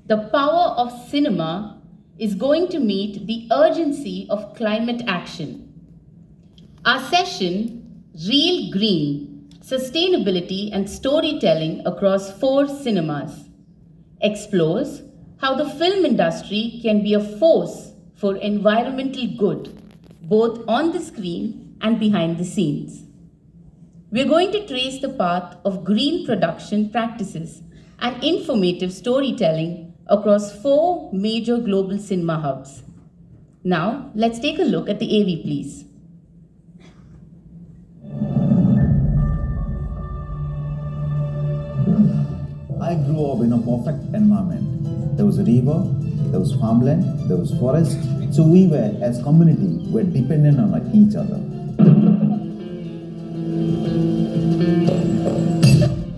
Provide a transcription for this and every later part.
the power of cinema is going to meet the urgency of climate action. Our session, Real Green, Sustainability and Storytelling Across 4 Cinemas, explores how the film industry can be a force for environmental good, both on the screen and behind the scenes. We're going to trace the path of green production practices and informative storytelling across 4 major global cinema hubs. Now, let's take a look at the AV, please. I grew up in a perfect environment. There was a river, there was farmland, there was forest. So we were, as community, were dependent on each other.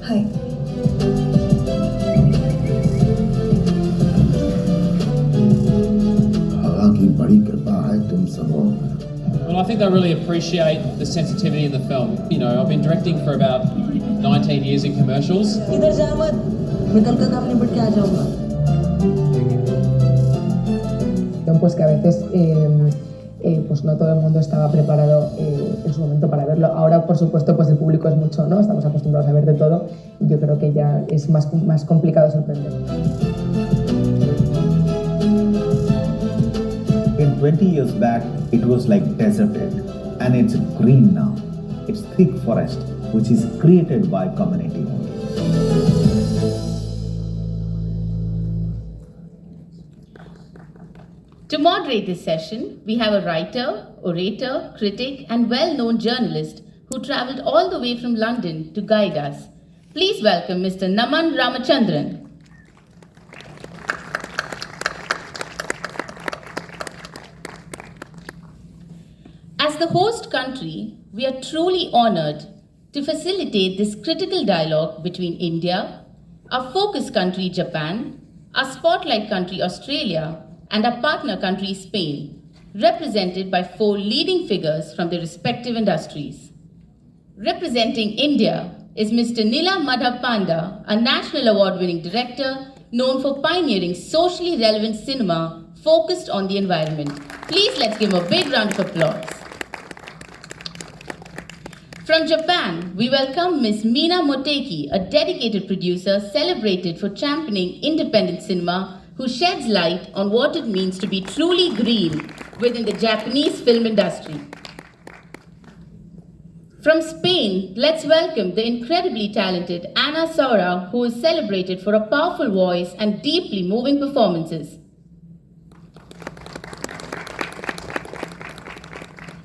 Hi. Well, I think I really appreciate the sensitivity in the film. You know, I've been directing for about 19 years in commercials. Pues que a veces pues no todo el mundo estaba preparado en su momento para verlo. Ahora, por supuesto, pues el público es mucho, ¿no? Estamos acostumbrados a ver de todo y yo creo que ya es más complicado sorprender. In 20 years back, it was like deserted, and it's green now. It's thick forest, which is created by community only. To moderate this session, we have a writer, orator, critic, and well-known journalist who travelled all the way from London to guide us. Please welcome Mr. Ramchandran. As the host country, we are truly honoured to facilitate this critical dialogue between India, our focus country Japan, our spotlight country Australia, and our partner country Spain, represented by 4 leading figures from their respective industries. Representing India is Mr. Nila Madhab Panda, a national award-winning director known for pioneering socially relevant cinema focused on the environment. Please let's give him a big round of applause. From Japan, we welcome Ms. Mina Moteki, a dedicated producer celebrated for championing independent cinema who sheds light on what it means to be truly green within the Japanese film industry. From Spain, let's welcome the incredibly talented Saura, who is celebrated for a powerful voice and deeply moving performances.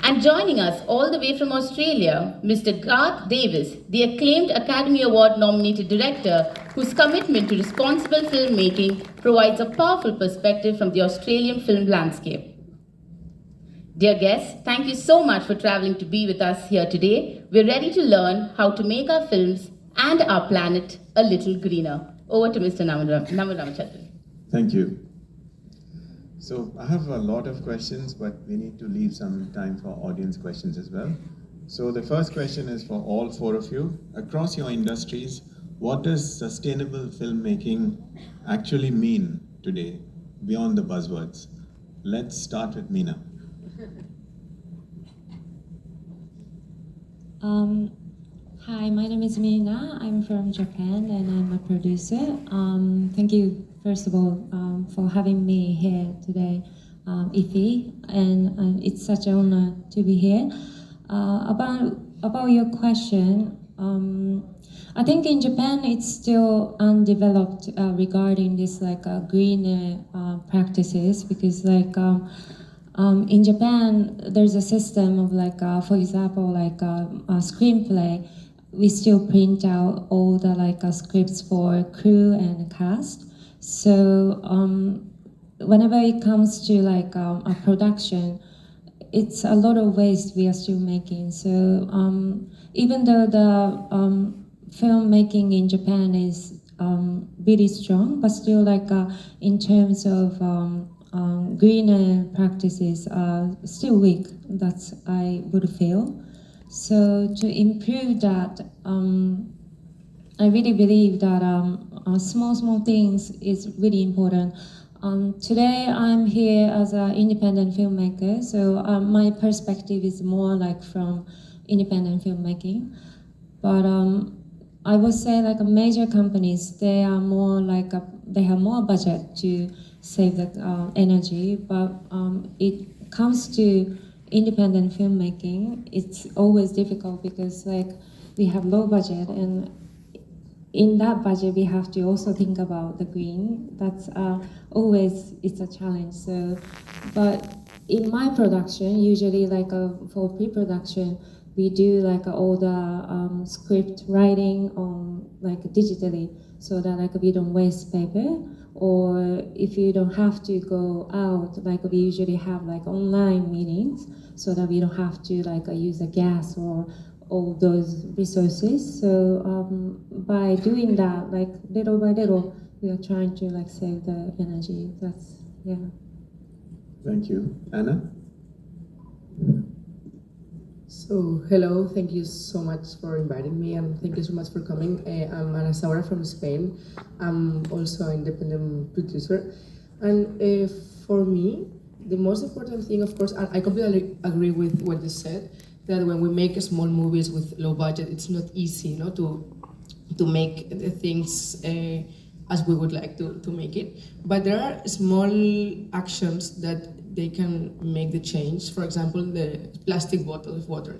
And joining us all the way from Australia, Mr. Garth Davis, the acclaimed Academy Award nominated director whose commitment to responsible filmmaking provides a powerful perspective from the Australian film landscape. Dear guests, thank you so much for travelling to be with us here today. We're ready to learn how to make our films and our planet a little greener. Over to Mr. Ramchandran. Thank you. So I have a lot of questions, but we need to leave some time for audience questions as well. So the first question is for all 4 of you. Across your industries, what does sustainable filmmaking actually mean today, beyond the buzzwords? Let's start with Mina. Hi, my name is Mina. I'm from Japan and I'm a producer. Thank you, first of all, for having me here today, IFFI, and it's such an honor to be here. About your question, I think in Japan it's still undeveloped regarding this green practices, because in Japan there's a system of for example a screenplay. We still print out all the scripts for crew and cast. So whenever it comes to a production, it's a lot of waste we are still making. So even though the filmmaking in Japan is really strong, but still in terms of greener practices are still weak. That's I would feel. So to improve that, I really believe that small things is really important. Today I'm here as an independent filmmaker, so my perspective is more like from independent filmmaking. But I would say like major companies, they are more like they have more budget to save the energy. But it comes to independent filmmaking, it's always difficult because like we have low budget, and in that budget we have to also think about the green. That's always it's a challenge. So, but in my production, usually like for pre-production, we do like all the script writing on like digitally, so that like we don't waste paper. Or if you don't have to go out, like we usually have like online meetings, so that we don't have to like use a gas or all those resources. So by doing that, like little by little, we are trying to like save the energy. That's, yeah. Thank you. Anna? So, hello, thank you so much for inviting me, and thank you so much for coming. I'm Ana Saura from Spain. I'm also an independent producer. And for me, the most important thing, of course, and I completely agree with what you said, that when we make small movies with low budget, it's not easy, you know, to make the things as we would like to make it. But there are small actions that they can make the change. For example, the plastic bottle of water.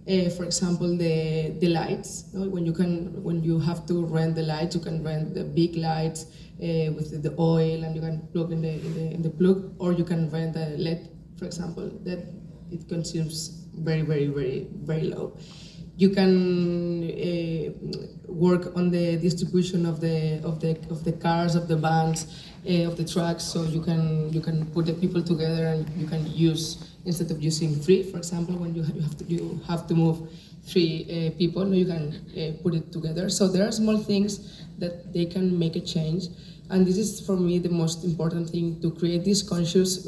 For example, the lights. You know, when you have to rent the lights, you can rent the big lights with the oil, and you can plug in the plug, or you can rent a LED, for example, that it consumes very low. You can work on the distribution of the cars, of the vans, of the trucks, so you can put the people together, and you can use, instead of using 3, for example, when you have to move 3 people, you can put it together. So there are small things that they can make a change, and this is for me the most important thing, to create this conscious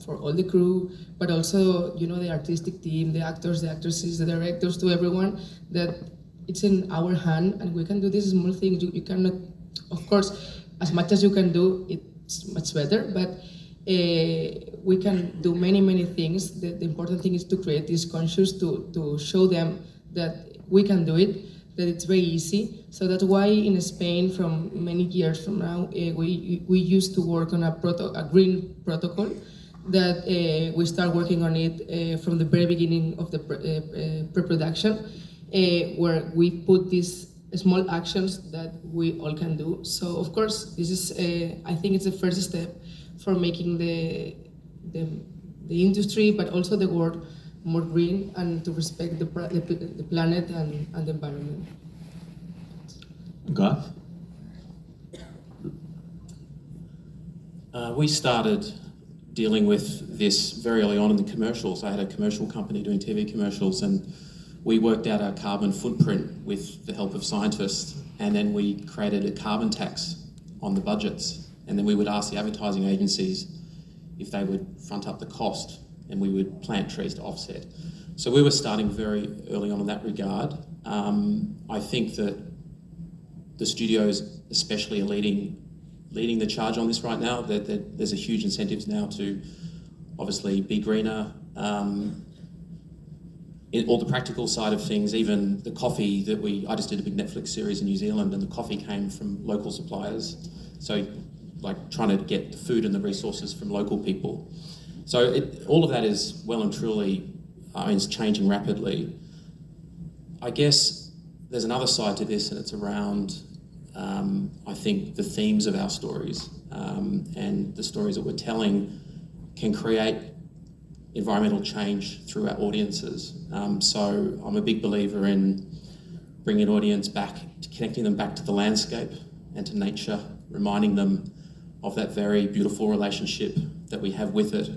for all the crew, but also, you know, the artistic team, the actors, the actresses, the directors, to everyone, that it's in our hand, and we can do these small things. You cannot, of course, as much as you can do, it's much better, but we can do many things. The important thing is to create this conscious, to show them that we can do it, that it's very easy. So that's why in Spain, from many years from now, we used to work on a green protocol, that we start working on it from the very beginning of the pre-production, where we put these small actions that we all can do. So of course, this is I think it's the first step for making the industry, but also the world, more green, and to respect the planet and the environment. Garth? We started dealing with this very early on in the commercials. I had a commercial company doing TV commercials, and we worked out our carbon footprint with the help of scientists, and then we created a carbon tax on the budgets, and then we would ask the advertising agencies if they would front up the cost, and we would plant trees to offset. So we were starting very early on in that regard. I think that the studios especially are leading the charge on this right now. That there's a huge incentives now to obviously be greener. In all the practical side of things, even the coffee that I just did a big Netflix series in New Zealand, and the coffee came from local suppliers. So like trying to get the food and the resources from local people. So all of that is well and truly, it's changing rapidly. I guess there's another side to this, and it's around, I think, the themes of our stories, and the stories that we're telling can create environmental change through our audiences. So I'm a big believer in bringing an audience back, connecting them back to the landscape and to nature, reminding them of that very beautiful relationship that we have with it.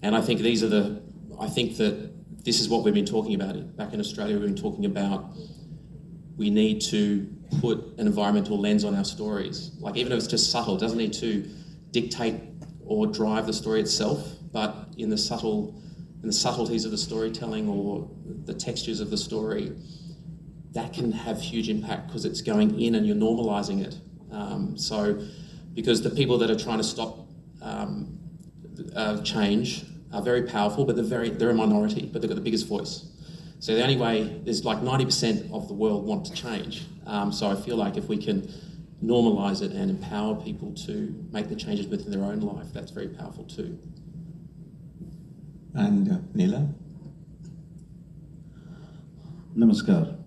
And I think I think that this is what we've been talking about. Back in Australia, we've been talking about we need to put an environmental lens on our stories. Like, even if it's just subtle, it doesn't need to dictate or drive the story itself, but in the subtleties of the storytelling or the textures of the story, that can have huge impact because it's going in and you're normalising it. Because the people that are trying to stop change are very powerful, but they're a minority, but they've got the biggest voice. So the only way, there's like 90% of the world want to change. So I feel like if we can normalise it and empower people to make the changes within their own life, that's very powerful too. And Nila? Namaskar.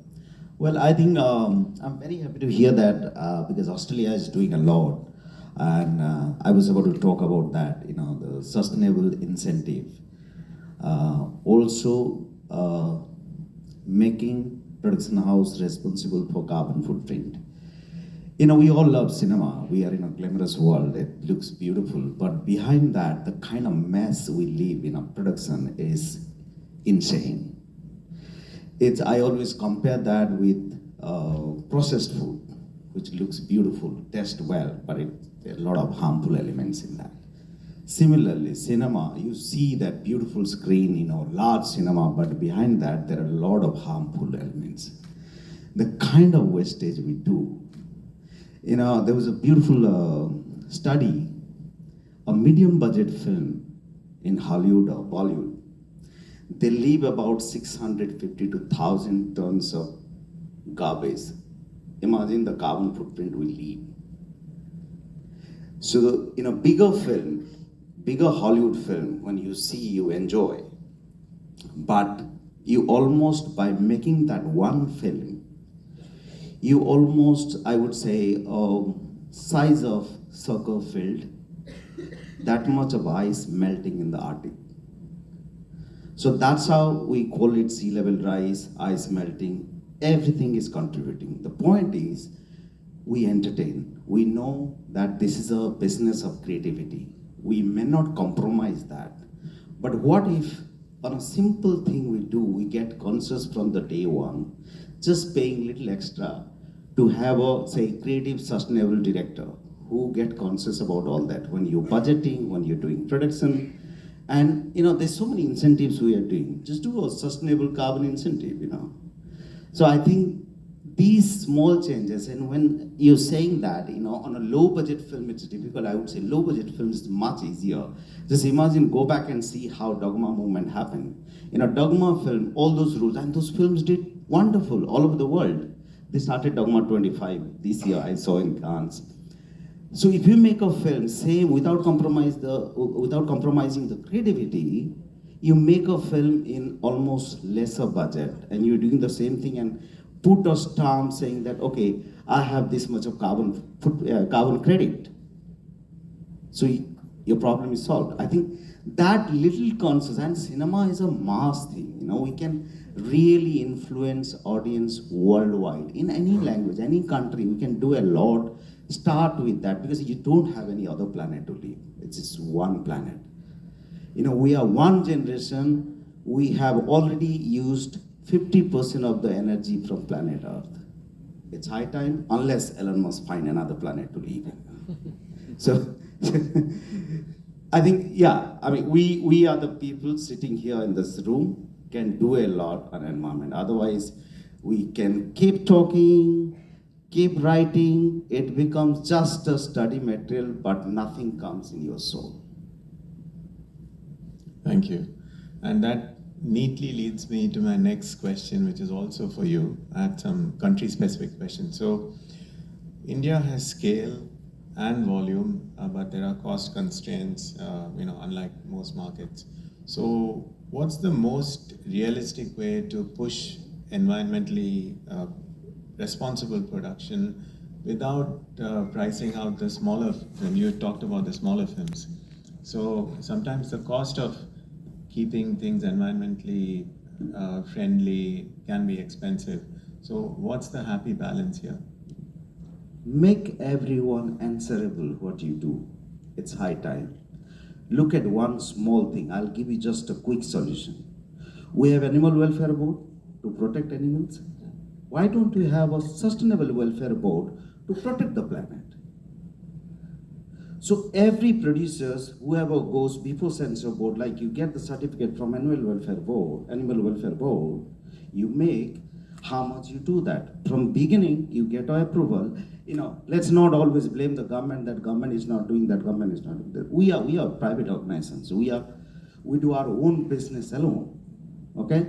Well, I think I'm very happy to hear that because Australia is doing a lot. And I was about to talk about that, the sustainable incentive. Also, making production house responsible for carbon footprint. We all love cinema. We are in a glamorous world. It looks beautiful. But behind that, the kind of mess we live in a production is insane. I always compare that with processed food, which looks beautiful, tastes well, but there are a lot of harmful elements in that. Similarly, cinema, you see that beautiful screen, large cinema, but behind that, there are a lot of harmful elements. The kind of wastage we do. There was a beautiful study, a medium budget film in Hollywood or Bollywood. They leave about 650 to 1,000 tons of garbage. Imagine the carbon footprint we leave. So, bigger film, bigger Hollywood film, when you see, you enjoy. But you almost, by making that one film, you almost, I would say, size of circle filled, that much of ice melting in the Arctic. So that's how we call it sea level rise, ice melting. Everything is contributing. The point is, we entertain. We know that this is a business of creativity. We may not compromise that. But what if, on a simple thing we do, we get conscious from the day one, just paying little extra to have a, say, creative sustainable director who get conscious about all that when you're budgeting, when you're doing production. And there's so many incentives we are doing. Just do a sustainable carbon incentive, So I think these small changes, and when you're saying that, on a low budget film, it's difficult. I would say low budget film is much easier. Just imagine, go back and see how Dogma movement happened. In a Dogma film, all those rules, and those films did wonderful all over the world. They started Dogma 25 this year, I saw in Cannes. So if you make a film, say, without compromising the creativity, you make a film in almost lesser budget, and you're doing the same thing and put a stamp saying that, okay, I have this much of carbon credit. So your problem is solved. I think that little conscious, and cinema is a mass thing, we can really influence audience worldwide, in any language, any country, we can do a lot. Start with that, because you don't have any other planet to live. It's just one planet. We are one generation, we have already used 50% of the energy from planet Earth. It's high time, unless Elon Musk find another planet to live in. So, I think, we are the people sitting here in this room can do a lot on environment. Otherwise, we can keep talking, keep writing, it becomes just a study material, but nothing comes in your soul. Thank you. And that neatly leads me to my next question, which is also for you. I have some country-specific questions. So, India has scale and volume, but there are cost constraints, unlike most markets. So, what's the most realistic way to push environmentally responsible production without pricing out the smaller film? You talked about the smaller films. So sometimes the cost of keeping things environmentally friendly can be expensive. So what's the happy balance here? Make everyone answerable what you do. It's high time. Look at one small thing. I'll give you just a quick solution. We have Animal Welfare Board to protect animals. Why don't we have a Sustainable Welfare Board to protect the planet? So every producer, whoever goes before censor board, like you get the certificate from Animal Welfare Board, you make, how much you do that. From beginning, you get approval. Let's not always blame the government, that government is not doing that, government is not doing that. We are private organizations. We do our own business alone. Okay?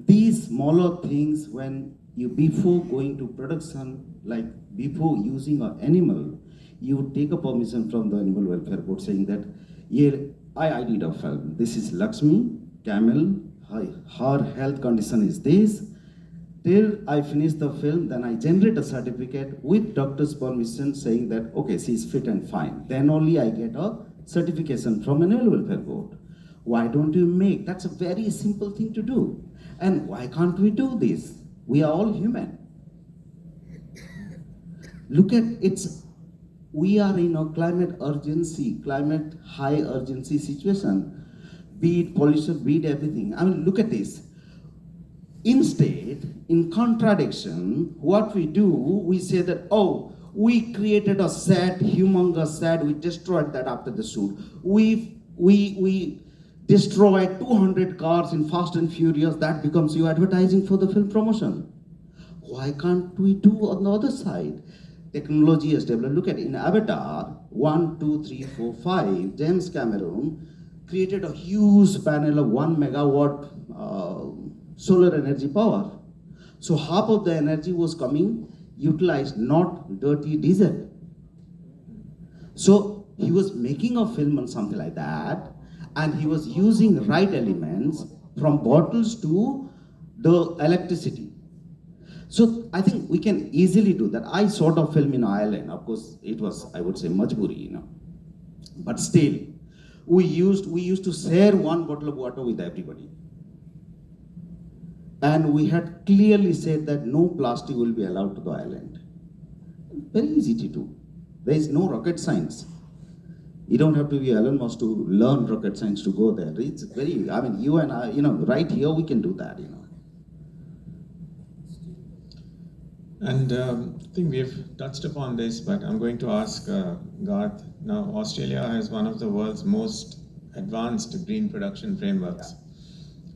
These smaller things, when you, before going to production, like before using an animal, you take a permission from the Animal Welfare Board saying that, yeah, I did a film. This is Lakshmi, camel, her health condition is this. Till I finish the film, then I generate a certificate with doctor's permission saying that, okay, she is fit and fine. Then only I get a certification from Animal Welfare Board. Why don't you make? That's a very simple thing to do. And why can't we do this? We are all human. Look at we are in a climate urgency, climate high urgency situation. Be it pollution, be it everything. I mean, look at this. Instead, in contradiction, what we do, we say that, oh, we created a set, humongous set, we destroyed that after the shoot. We destroyed 200 cars in Fast and Furious, that becomes your advertising for the film promotion. Why can't we do on the other side? Technology has developed. Look at in Avatar, 1, 2, 3, 4, 5, James Cameron created a huge panel of 1 megawatt solar energy power. So half of the energy was coming utilized, not dirty diesel. So he was making a film on something like that, and he was using right elements from bottles to the electricity. So I think we can easily do that. I shot a film in Ireland. Of course, it was, I would say, majburi, But still, we used to share one bottle of water with everybody. And we had clearly said that no plastic will be allowed to the island. Very easy to do. There is no rocket science. You don't have to be Elon Musk to learn rocket science to go there. It's very, I mean, you and I, right here we can do that, And I think we've touched upon this, but I'm going to ask Garth. Now, Australia has one of the world's most advanced green production frameworks.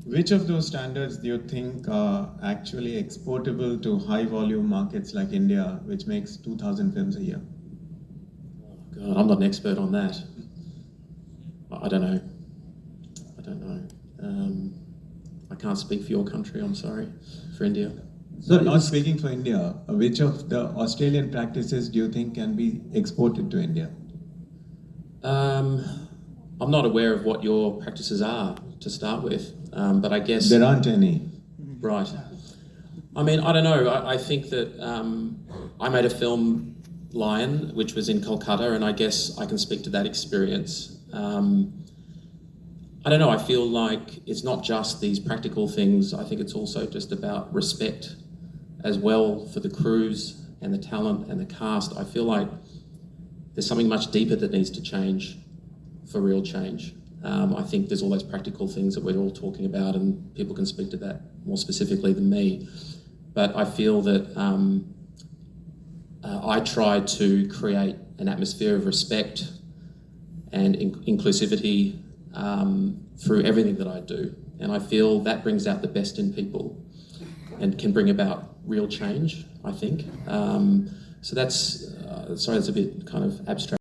Which of those standards do you think are actually exportable to high volume markets like India, which makes 2,000 films a year? God, I'm not an expert on that. I don't know. I can't speak for your country, I'm sorry, for India. So not speaking for India, which of the Australian practices do you think can be exported to India? I'm not aware of what your practices are to start with, but I guess... There aren't any. Right. I mean, I don't know. I think that I made a film, Lion, which was in Kolkata, and I guess I can speak to that experience. I don't know, I feel like it's not just these practical things. I think it's also just about respect as well for the crews and the talent and the cast. I feel like there's something much deeper that needs to change for real change. I think there's all those practical things that we're all talking about, and people can speak to that more specifically than me. But I feel that I try to create an atmosphere of respect and inclusivity through everything that I do. And I feel that brings out the best in people and can bring about real change, I think. So that's, sorry, that's a bit kind of abstract.